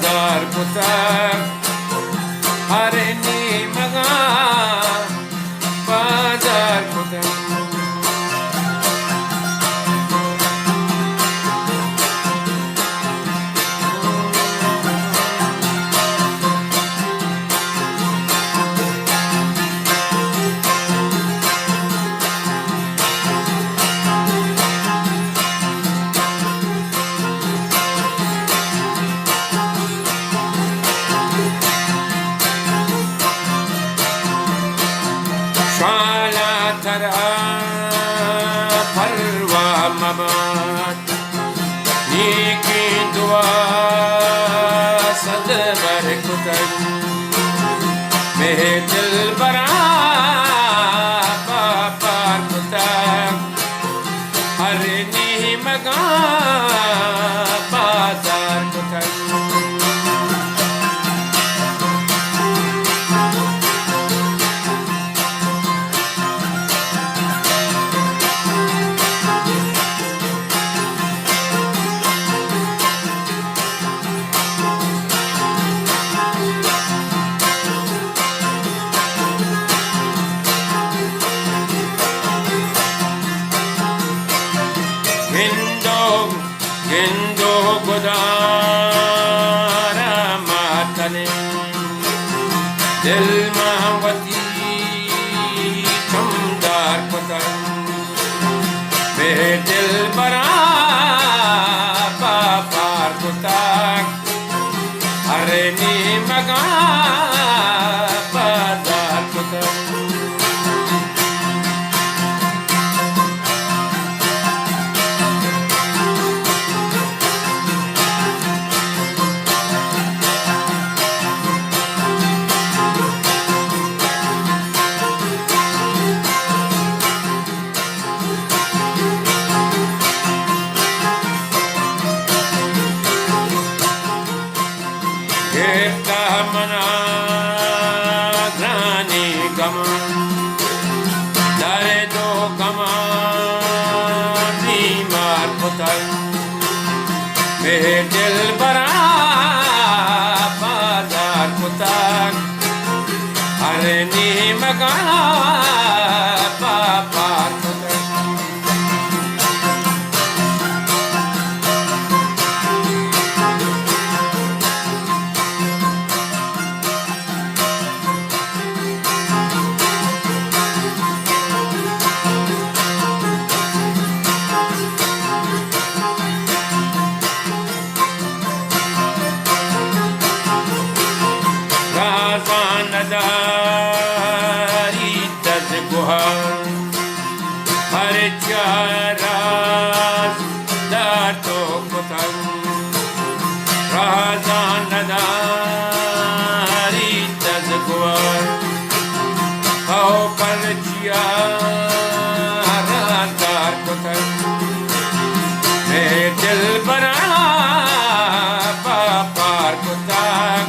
बाजार कुतर हरे नी मगा बाजार कुतर परवा मबात नीकी दुआ सद बरकुतन मेरे दिल बरा पार कुतन हर नी मगा बाजार कुतन Gendo godara matane dil mahwati chamdar patan mere dil bara par kutak hare ni maga bazar kutak Mana grani gama dare do gama ni mar putal mehe dil bara bazar putal hare ni maga par putal Dari taz guhar har charaz dar to kutan razan dari taz guhar hau par charaz dar kutan me dil bara par kutan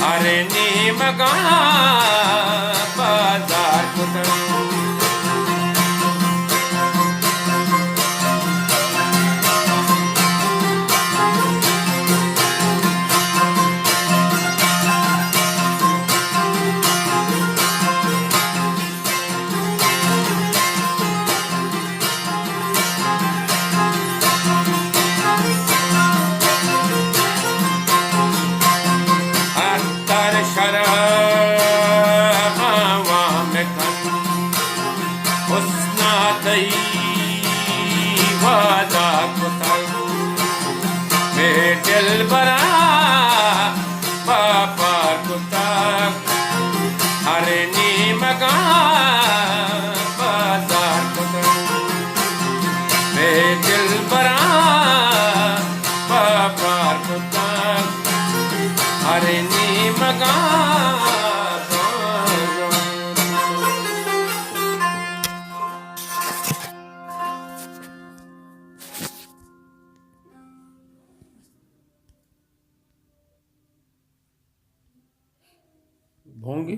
hare ni maga bazar kutan वादा कुतल मेरे दिल बरा पापा कुतल हरे नी मगा बाजार कुतल मेरे दिल बरा पापा कुतल हरे नी मगा भोंगी